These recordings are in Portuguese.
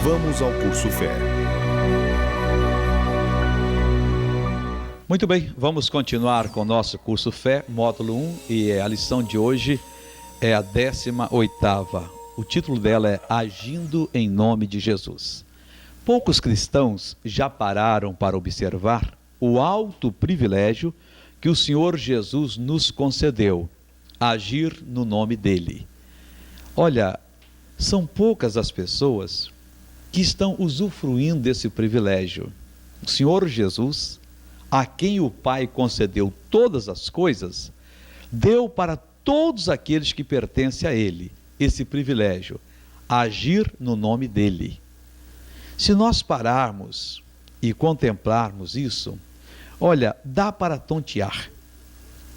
Vamos ao Curso Fé. Muito bem, vamos continuar com o nosso Curso Fé, módulo 1, e a lição de hoje é a 18ª. O título dela é Agindo em Nome de Jesus. Poucos cristãos já pararam para observar o alto privilégio que o Senhor Jesus nos concedeu, agir no nome dele. Olha, são poucas as pessoas que estão usufruindo desse privilégio. O Senhor Jesus, a quem o Pai concedeu todas as coisas, deu para todos aqueles que pertencem a Ele esse privilégio, agir no nome dEle. Se nós pararmos e contemplarmos isso, olha, dá para tontear.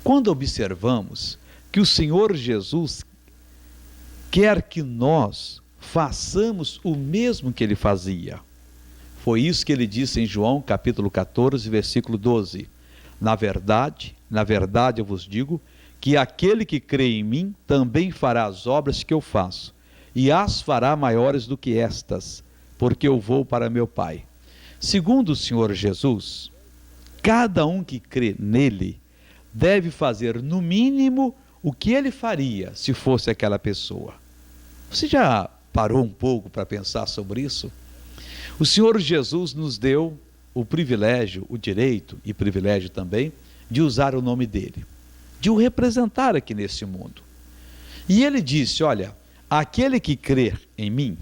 Quando observamos que o Senhor Jesus quer que nós façamos o mesmo que Ele fazia. Foi isso que Ele disse em João capítulo 14, versículo 12. Na verdade eu vos digo, que aquele que crê em mim também fará as obras que eu faço, e as fará maiores do que estas, porque eu vou para meu Pai. Segundo o Senhor Jesus, cada um que crê nele deve fazer no mínimo o que ele faria se fosse aquela pessoa. Você já parou um pouco para pensar sobre isso? O Senhor Jesus nos deu o privilégio, o direito e privilégio também de usar o nome dele, de o representar aqui nesse mundo. E ele disse, olha, aquele que crer em mim,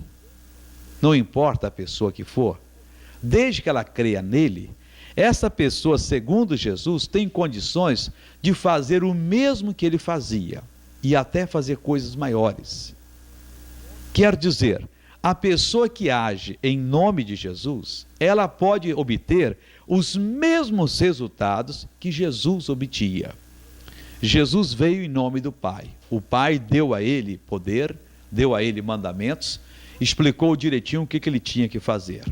não importa a pessoa que for, desde que ela creia nele, essa pessoa, segundo Jesus, tem condições de fazer o mesmo que ele fazia e até fazer coisas maiores. Quer dizer, a pessoa que age em nome de Jesus, ela pode obter os mesmos resultados que Jesus obtinha. Jesus veio em nome do Pai. O Pai deu a ele poder, deu a ele mandamentos, explicou direitinho o que ele tinha que fazer.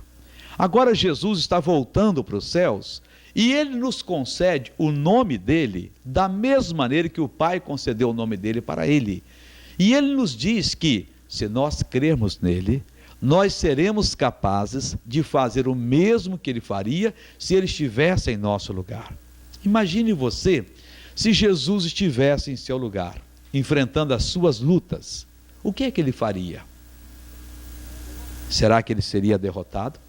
Agora Jesus está voltando para os céus e ele nos concede o nome dele da mesma maneira que o Pai concedeu o nome dele para ele. E ele nos diz que, se nós crermos nele, nós seremos capazes de fazer o mesmo que ele faria se ele estivesse em nosso lugar. Imagine você se Jesus estivesse em seu lugar, enfrentando as suas lutas. O que é que ele faria? Será que ele seria derrotado?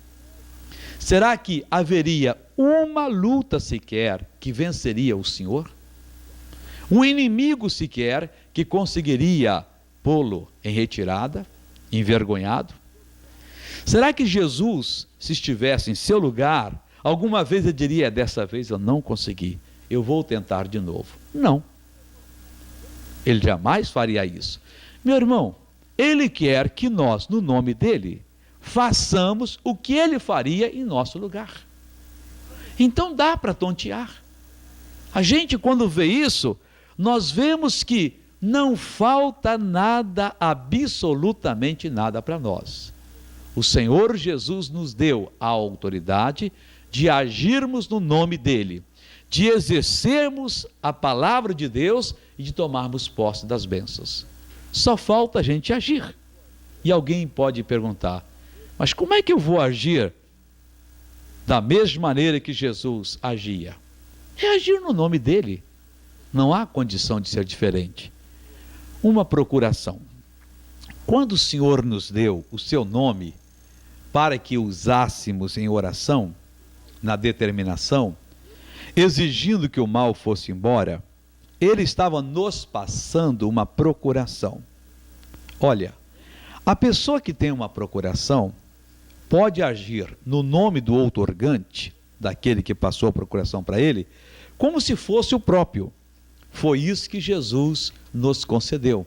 Será que haveria uma luta sequer que venceria o Senhor? Um inimigo sequer que conseguiria pô-lo em retirada, envergonhado? Será que Jesus, se estivesse em seu lugar, alguma vez ele diria, dessa vez eu não consegui, eu vou tentar de novo? Não. Ele jamais faria isso. Meu irmão, ele quer que nós, no nome dele, façamos o que ele faria em nosso lugar. Então dá para tontear. A gente, quando vê isso, nós vemos que não falta nada, absolutamente nada para nós. O Senhor Jesus nos deu a autoridade de agirmos no nome dele, de exercermos a palavra de Deus e de tomarmos posse das bênçãos. Só falta a gente agir. E alguém pode perguntar, mas como é que eu vou agir da mesma maneira que Jesus agia? É agir no nome dele. Não há condição de ser diferente. Uma procuração. Quando o Senhor nos deu o seu nome para que usássemos em oração, na determinação, exigindo que o mal fosse embora, ele estava nos passando uma procuração. Olha, a pessoa que tem uma procuração pode agir no nome do outorgante, daquele que passou a procuração para ele, como se fosse o próprio. Foi isso que Jesus nos concedeu.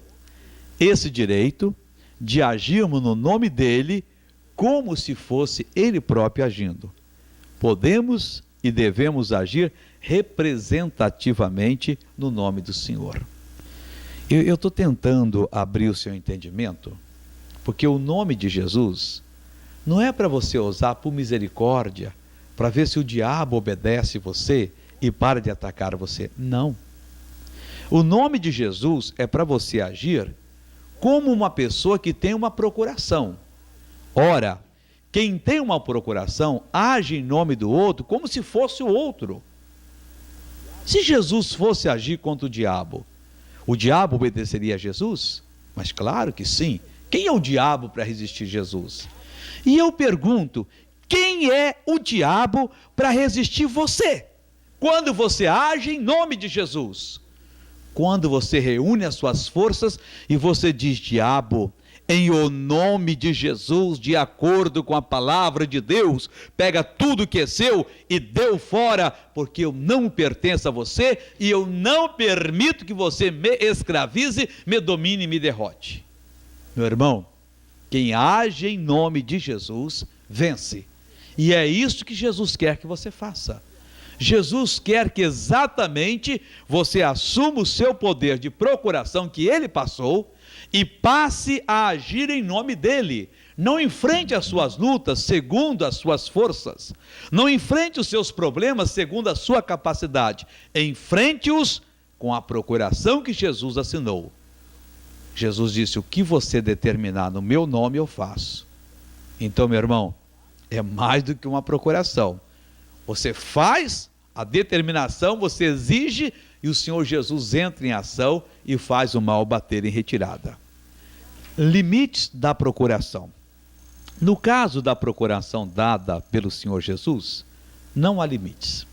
Esse direito de agirmos no nome dele, como se fosse ele próprio agindo. Podemos e devemos agir representativamente no nome do Senhor. Eu estou tentando abrir o seu entendimento, porque o nome de Jesus não é para você usar por misericórdia, para ver se o diabo obedece você e para de atacar você. Não. O nome de Jesus é para você agir como uma pessoa que tem uma procuração. Ora, quem tem uma procuração age em nome do outro como se fosse o outro. Se Jesus fosse agir contra o diabo obedeceria a Jesus? Mas claro que sim. Quem é o diabo para resistir a Jesus? E eu pergunto, quem é o diabo para resistir você? Quando você age em nome de Jesus. Quando você reúne as suas forças e você diz: diabo, em o nome de Jesus, de acordo com a palavra de Deus, pega tudo que é seu e deu fora, porque eu não pertenço a você e eu não permito que você me escravize, me domine e me derrote. Meu irmão, quem age em nome de Jesus, vence. E é isso que Jesus quer que você faça. Jesus quer que exatamente você assuma o seu poder de procuração que ele passou e passe a agir em nome dele. Não enfrente as suas lutas segundo as suas forças. Não enfrente os seus problemas segundo a sua capacidade. Enfrente-os com a procuração que Jesus assinou. Jesus disse: o que você determinar no meu nome eu faço. Então, meu irmão, é mais do que uma procuração. Você faz a determinação, você exige, e o Senhor Jesus entra em ação e faz o mal bater em retirada. Limites da procuração. No caso da procuração dada pelo Senhor Jesus, não há limites.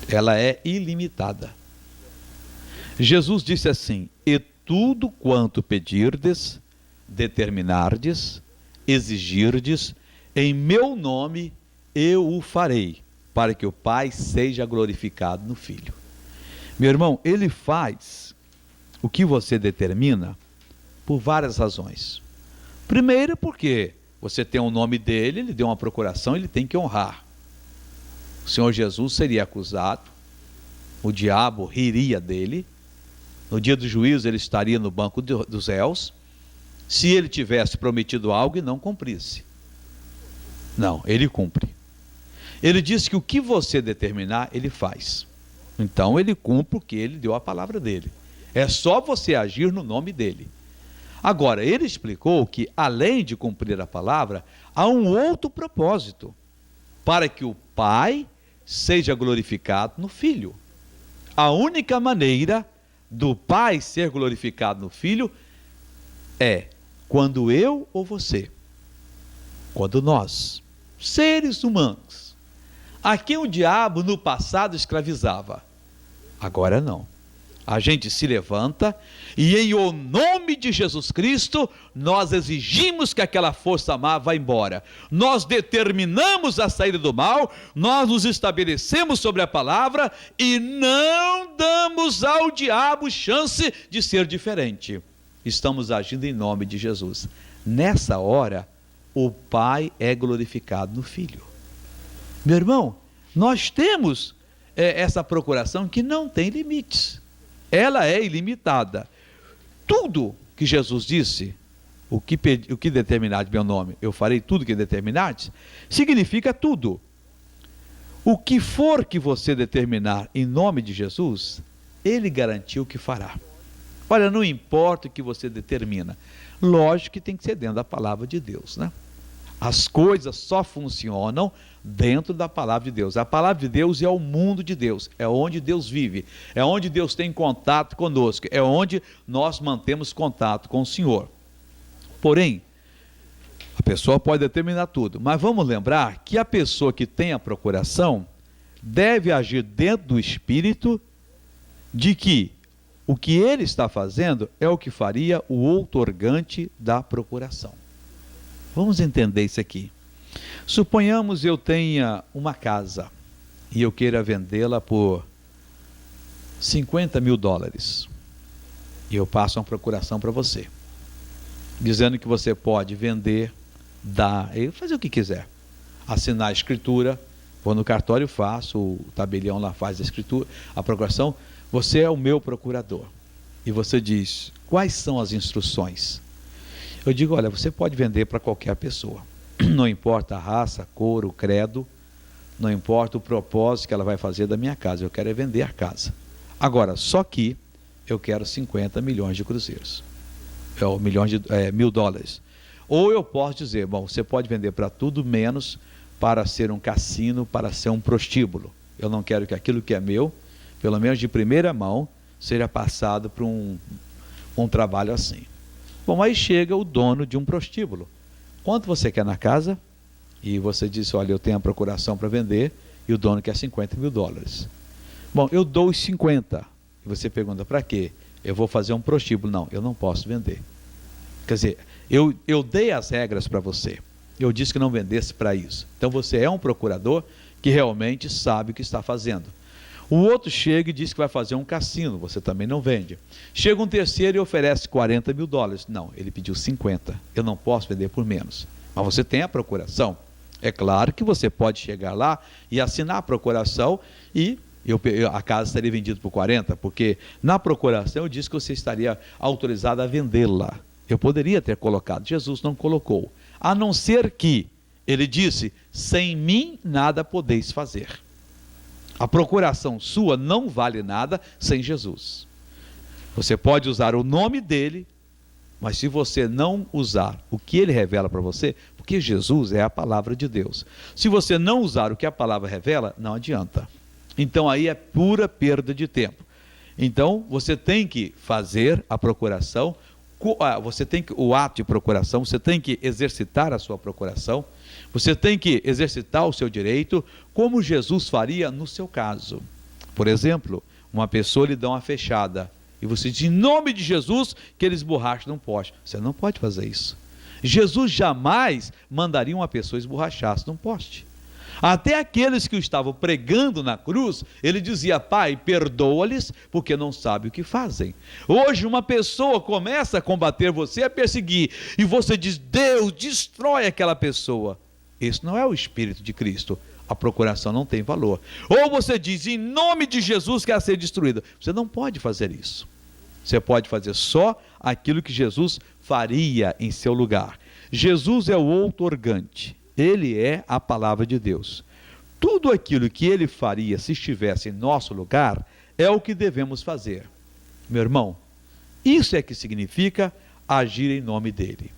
Ela é ilimitada. Jesus disse assim: e tudo quanto pedirdes, determinardes, exigirdes, em meu nome eu o farei, para que o Pai seja glorificado no Filho. Meu irmão, ele faz o que você determina por várias razões. Primeiro, porque você tem o nome dele, ele deu uma procuração, ele tem que honrar. O Senhor Jesus seria acusado, o diabo riria dele, no dia do juízo ele estaria no banco dos réus, se ele tivesse prometido algo e não cumprisse. Não, ele cumpre. Ele disse que o que você determinar, ele faz. Então ele cumpre porque ele deu a palavra dele. É só você agir no nome dele. Agora, ele explicou que, além de cumprir a palavra, há um outro propósito, para que o Pai seja glorificado no Filho. A única maneira do Pai ser glorificado no Filho é quando eu ou você, quando nós, seres humanos, a quem o diabo no passado escravizava, agora não. A gente se levanta e, em o nome de Jesus Cristo, nós exigimos que aquela força má vá embora. Nós determinamos a saída do mal, nós nos estabelecemos sobre a palavra e não damos ao diabo chance de ser diferente. Estamos agindo em nome de Jesus. Nessa hora, o Pai é glorificado no Filho. Meu irmão, nós temos essa procuração que não tem limites. Ela é ilimitada. Tudo que Jesus disse, o que determinares meu nome, eu farei tudo que determinares, significa tudo. O que for que você determinar em nome de Jesus, ele garantiu que fará. Olha, não importa o que você determina, lógico que tem que ser dentro da palavra de Deus, né? As coisas só funcionam dentro da palavra de Deus. A palavra de Deus é o mundo de Deus, é onde Deus vive, é onde Deus tem contato conosco, é onde nós mantemos contato com o Senhor. Porém, a pessoa pode determinar tudo, mas vamos lembrar que a pessoa que tem a procuração deve agir dentro do espírito de que o que ele está fazendo é o que faria o outorgante da procuração. Vamos entender isso aqui. Suponhamos eu tenha uma casa e eu queira vendê-la por $50.000. E eu passo uma procuração para você, dizendo que você pode vender, dar, fazer o que quiser. Assinar a escritura, vou no cartório, faço, o tabelião lá faz a escritura, a procuração. Você é o meu procurador. E você diz: quais são as instruções? Eu digo: olha, você pode vender para qualquer pessoa. Não importa a raça, a cor, o credo, não importa o propósito que ela vai fazer da minha casa. Eu quero é vender a casa. Agora, só que eu quero 50 milhões de cruzeiros. $1.000. Ou eu posso dizer, bom, você pode vender para tudo menos para ser um cassino, para ser um prostíbulo. Eu não quero que aquilo que é meu, pelo menos de primeira mão, seja passado para um trabalho assim. Bom, aí chega o dono de um prostíbulo. Quanto você quer na casa? E você diz, olha, eu tenho a procuração para vender, e o dono quer $50 mil. Bom, eu dou os 50. E você pergunta, para quê? Eu vou fazer um prostíbulo. Não, eu não posso vender. Quer dizer, eu dei as regras para você. Eu disse que não vendesse para isso. Então você é um procurador que realmente sabe o que está fazendo. O outro chega e diz que vai fazer um cassino, você também não vende. Chega um terceiro e oferece $40 mil. Não, ele pediu 50. Eu não posso vender por menos. Mas você tem a procuração. É claro que você pode chegar lá e assinar a procuração e a casa estaria vendida por 40, porque na procuração eu disse que você estaria autorizado a vendê-la. Eu poderia ter colocado, Jesus não colocou. A não ser que ele disse, sem mim nada podeis fazer. A procuração sua não vale nada sem Jesus. Você pode usar o nome dele, mas se você não usar o que ele revela para você, porque Jesus é a palavra de Deus. Se você não usar o que a palavra revela, não adianta. Então aí é pura perda de tempo. Então você tem que fazer a procuração, o ato de procuração, você tem que exercitar a sua procuração, você tem que exercitar o seu direito, como Jesus faria no seu caso. Por exemplo, uma pessoa lhe dá uma fechada, e você diz, em nome de Jesus, que ele esborrache num poste. Você não pode fazer isso. Jesus jamais mandaria uma pessoa esborrachar-se num poste. Até aqueles que o estavam pregando na cruz, ele dizia, Pai, perdoa-lhes, porque não sabem o que fazem. Hoje uma pessoa começa a combater você, a perseguir, e você diz, Deus, destrói aquela pessoa. Esse não é o Espírito de Cristo. A procuração não tem valor. Ou você diz, em nome de Jesus quer ser destruída. Você não pode fazer isso. Você pode fazer só aquilo que Jesus faria em seu lugar. Jesus é o outorgante. Ele é a palavra de Deus. Tudo aquilo que ele faria se estivesse em nosso lugar, é o que devemos fazer. Meu irmão, isso é que significa agir em nome dele.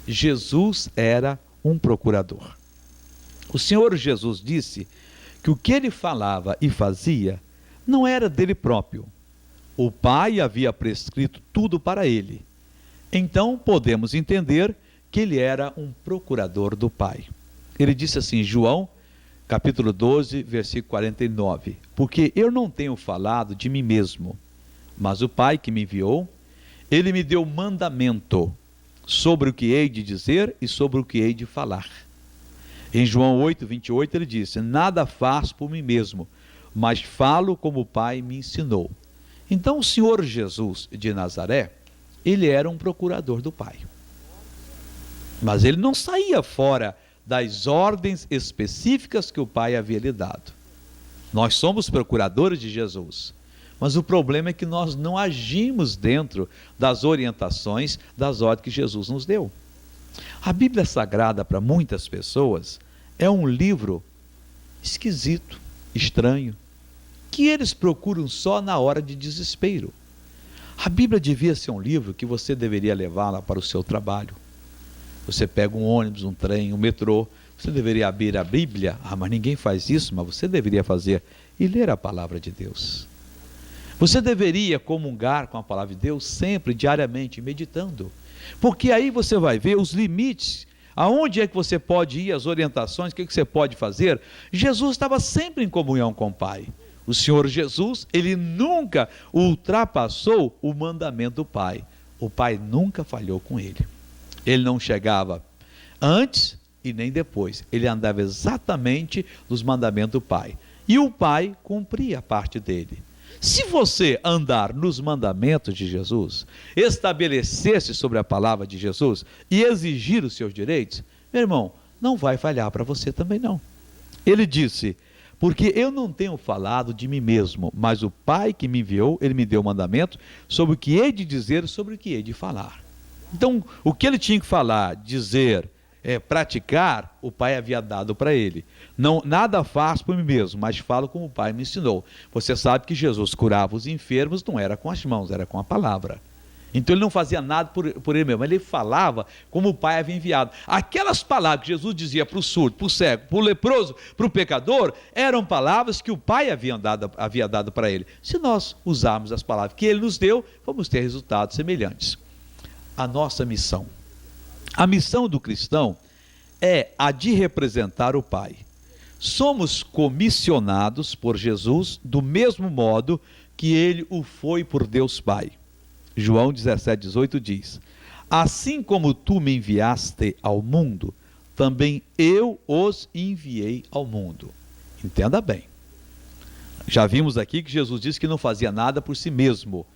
Jesus era um procurador. O Senhor Jesus disse que o que ele falava e fazia não era dele próprio. O Pai havia prescrito tudo para ele. Então podemos entender que ele era um procurador do Pai. Ele disse assim, João, capítulo 12, versículo 49, porque eu não tenho falado de mim mesmo, mas o Pai que me enviou, ele me deu mandamento sobre o que hei de dizer e sobre o que hei de falar. Em João 8, 28, ele disse, nada faço por mim mesmo, mas falo como o Pai me ensinou. Então o Senhor Jesus de Nazaré, ele era um procurador do Pai. Mas ele não saía fora das ordens específicas que o Pai havia lhe dado. Nós somos procuradores de Jesus, mas o problema é que nós não agimos dentro das orientações, das ordens que Jesus nos deu. A Bíblia Sagrada, para muitas pessoas, é um livro esquisito, estranho, que eles procuram só na hora de desespero. A Bíblia devia ser um livro que você deveria levá-la para o seu trabalho. Você pega um ônibus, um trem, um metrô, você deveria abrir a Bíblia, mas ninguém faz isso, mas você deveria fazer, e ler a palavra de Deus. Você deveria comungar com a palavra de Deus sempre, diariamente, meditando, porque aí você vai ver os limites, aonde é que você pode ir, as orientações, o que você pode fazer. Jesus estava sempre em comunhão com o Pai. O Senhor Jesus, ele nunca ultrapassou o mandamento do Pai. O Pai nunca falhou com ele. Ele não chegava antes e nem depois. Ele andava exatamente nos mandamentos do Pai. E o Pai cumpria a parte dele. Se você andar nos mandamentos de Jesus, estabelecer-se sobre a palavra de Jesus e exigir os seus direitos, meu irmão, não vai falhar para você também não. Ele disse, porque eu não tenho falado de mim mesmo, mas o Pai que me enviou, ele me deu o mandamento sobre o que hei de dizer, sobre o que hei de falar. Então, o que ele tinha que falar, dizer, praticar, o Pai havia dado para ele. Não, nada faço por mim mesmo, mas falo como o Pai me ensinou. Você sabe que Jesus curava os enfermos, não era com as mãos, era com a palavra. Então ele não fazia nada por ele mesmo, ele falava como o Pai havia enviado. Aquelas palavras que Jesus dizia para o surdo, para o cego, para o leproso, para o pecador, eram palavras que o Pai havia dado para ele. Se nós usarmos as palavras que ele nos deu, vamos ter resultados semelhantes. A nossa missão. A missão do cristão é a de representar o Pai. Somos comissionados por Jesus do mesmo modo que ele o foi por Deus Pai. João 17:18 diz: assim como tu me enviaste ao mundo, também eu os enviei ao mundo. Entenda bem. Já vimos aqui que Jesus disse que não fazia nada por si mesmo,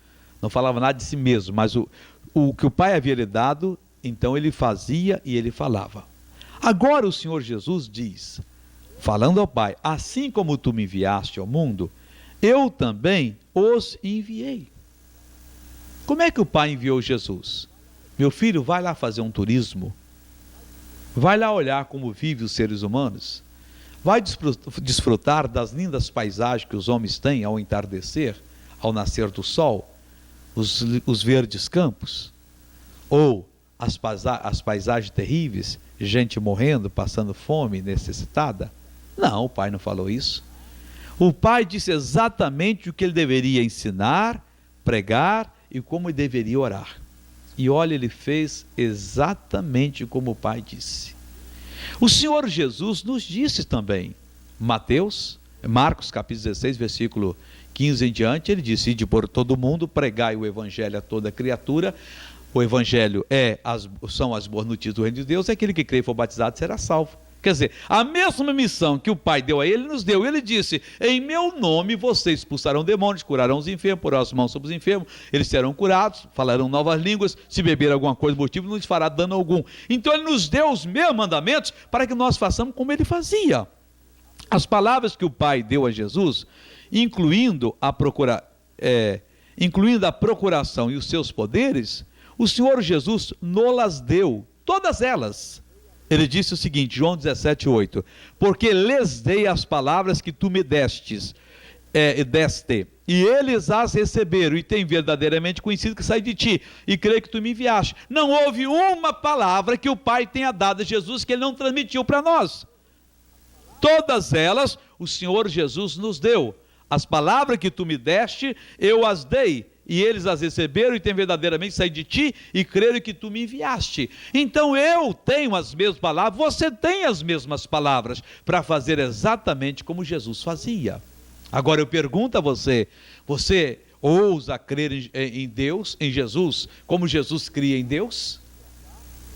não falava nada de si mesmo, mas o que o Pai havia lhe dado, então ele fazia e ele falava. Agora o Senhor Jesus diz, falando ao Pai: assim como tu me enviaste ao mundo, eu também os enviei. Como é que o Pai enviou Jesus? Meu filho, vai lá fazer um turismo. Vai lá olhar como vivem os seres humanos. Vai desfrutar das lindas paisagens que os homens têm ao entardecer, ao nascer do sol, os verdes campos, ou as paisagens terríveis, gente morrendo, passando fome, necessitada. Não, o Pai não falou isso. O Pai disse exatamente o que ele deveria ensinar, pregar e como ele deveria orar. E olha, ele fez exatamente como o Pai disse. O Senhor Jesus nos disse também, Marcos capítulo 16, versículo 15 em diante, ele disse: ide por todo mundo, pregai o evangelho a toda criatura. O evangelho são as boas notícias do reino de Deus, aquele que crê e for batizado será salvo. Quer dizer, a mesma missão que o Pai deu a ele, nos deu. Ele disse: em meu nome vocês expulsarão demônios, curarão os enfermos, porão as mãos sobre os enfermos, eles serão curados, falarão novas línguas, se beber alguma coisa do motivo, não lhes fará dano algum. Então ele nos deu os mesmos mandamentos para que nós façamos como ele fazia. As palavras que o Pai deu a Jesus, incluindo a procuração e os seus poderes, o Senhor Jesus nos deu, todas elas. Ele disse o seguinte, João 17:8, porque lhes dei as palavras que tu me deste, e eles as receberam, e têm verdadeiramente conhecido que sai de ti, e creio que tu me enviaste. Não houve uma palavra que o Pai tenha dado a Jesus que ele não transmitiu para nós. Todas elas o Senhor Jesus nos deu. As palavras que tu me deste, eu as dei, e eles as receberam e têm verdadeiramente saído de ti e creram que tu me enviaste. Então eu tenho as mesmas palavras, você tem as mesmas palavras para fazer exatamente como Jesus fazia. Agora eu pergunto a você, você ousa crer em Deus, em Jesus, como Jesus cria em Deus?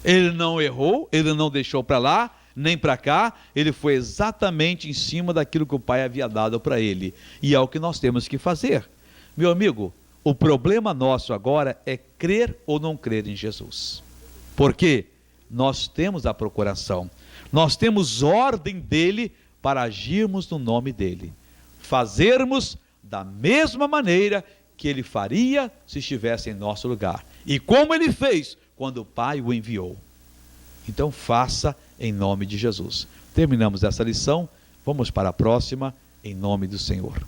Ele não errou, ele não deixou para lá, nem para cá, ele foi exatamente em cima daquilo que o Pai havia dado para ele. E é o que nós temos que fazer. Meu amigo, o problema nosso agora é crer ou não crer em Jesus. Porque nós temos a procuração, nós temos ordem dele para agirmos no nome dele, fazermos da mesma maneira que ele faria se estivesse em nosso lugar, e como ele fez quando o Pai o enviou. Então faça em nome de Jesus. Terminamos essa lição, vamos para a próxima, em nome do Senhor.